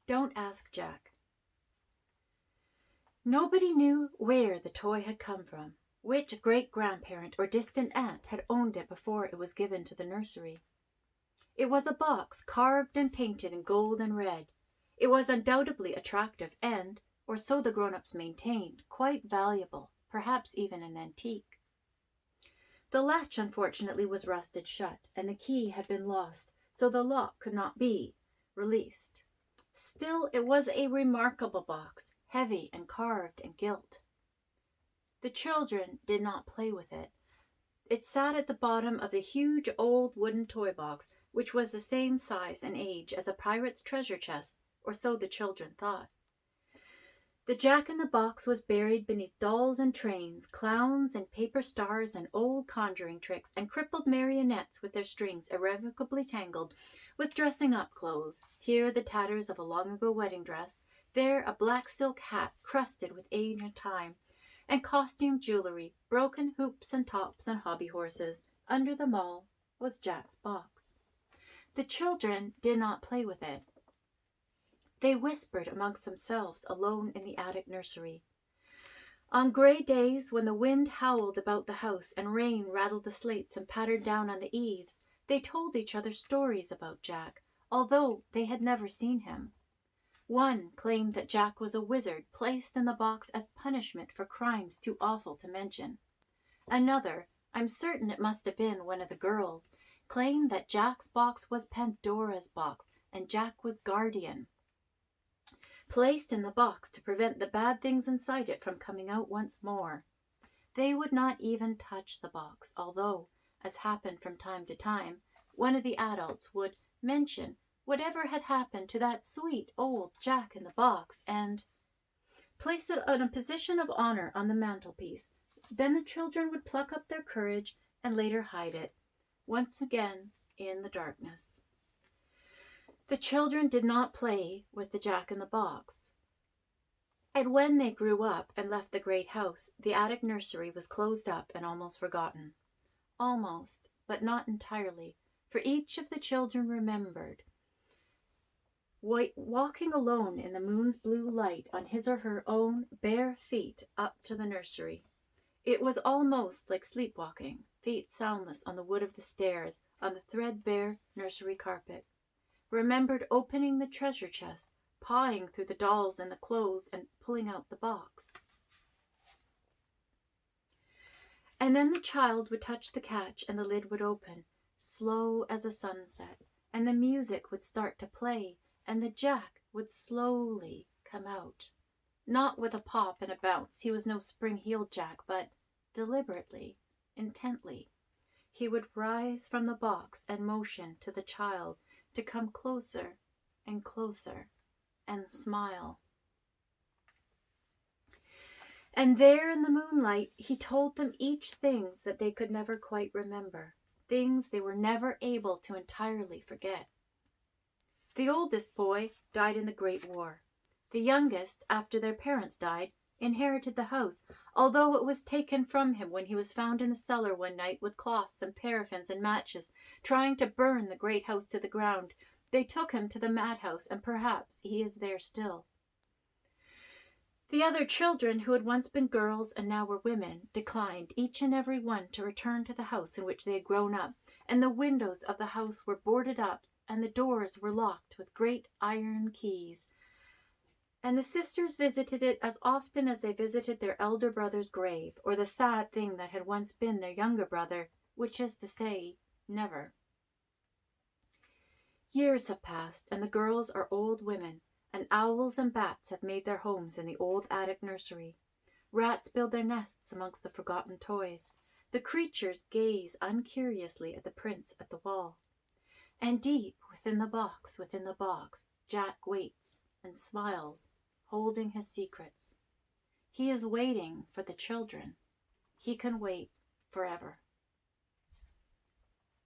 Don't Ask Jack. Nobody knew where the toy had come from, which great-grandparent or distant aunt had owned it before it was given to the nursery. It was a box carved and painted in gold and red. It was undoubtedly attractive and, or so the grown-ups maintained, quite valuable, perhaps even an antique. The latch, unfortunately, was rusted shut, and the key had been lost, so the lock could not be released. Still, it was a remarkable box, heavy and carved and gilt. The children did not play with it. It sat at the bottom of the huge old wooden toy box, which was the same size and age as a pirate's treasure chest, or so the children thought. The Jack-in-the-Box was buried beneath dolls and trains, clowns and paper stars and old conjuring tricks, and crippled marionettes with their strings irrevocably tangled with dressing-up clothes. Here the tatters of a long-ago wedding dress, there a black silk hat crusted with age and time, and costume jewelry, broken hoops and tops and hobby horses. Under them all was Jack's box. The children did not play with it. They whispered amongst themselves alone in the attic nursery. On gray days, when the wind howled about the house and rain rattled the slates and pattered down on the eaves, they told each other stories about Jack, although they had never seen him. One claimed that Jack was a wizard placed in the box as punishment for crimes too awful to mention. Another, I'm certain it must have been one of the girls, claimed that Jack's box was Pandora's box and Jack was guardian, placed in the box to prevent the bad things inside it from coming out once more. They would not even touch the box, although, as happened from time to time, one of the adults would mention whatever had happened to that sweet old Jack-in-the-Box and place it in a position of honor on the mantelpiece. Then the children would pluck up their courage and later hide it, once again in the darkness. The children did not play with the Jack-in-the-Box. And when they grew up and left the great house, the attic nursery was closed up and almost forgotten. Almost, but not entirely, for each of the children remembered walking alone in the moon's blue light on his or her own bare feet up to the nursery. It was almost like sleepwalking, feet soundless on the wood of the stairs, on the threadbare nursery carpet. Remembered opening the treasure chest, pawing through the dolls and the clothes, and pulling out the box. And then the child would touch the catch and the lid would open, slow as a sunset, and the music would start to play, and the Jack would slowly come out. Not with a pop and a bounce, he was no spring-heeled Jack, but deliberately, intently. He would rise from the box and motion to the child to come closer and closer and smile. And there in the moonlight, he told them each things that they could never quite remember, things they were never able to entirely forget. The oldest boy died in the Great War. The youngest, after their parents died, inherited the house, although it was taken from him when he was found in the cellar one night with cloths and paraffins and matches, trying to burn the great house to the ground. They took him to the madhouse, and perhaps he is there still. The other children, who had once been girls and now were women, declined, each and every one, to return to the house in which they had grown up, and the windows of the house were boarded up, and the doors were locked with great iron keys. And the sisters visited it as often as they visited their elder brother's grave, or the sad thing that had once been their younger brother, which is to say, never. Years have passed, and the girls are old women, and owls and bats have made their homes in the old attic nursery. Rats build their nests amongst the forgotten toys. The creatures gaze uncuriously at the prints at the wall. And deep within the box, Jack waits and smiles, holding his secrets. He is waiting for the children. He can wait forever.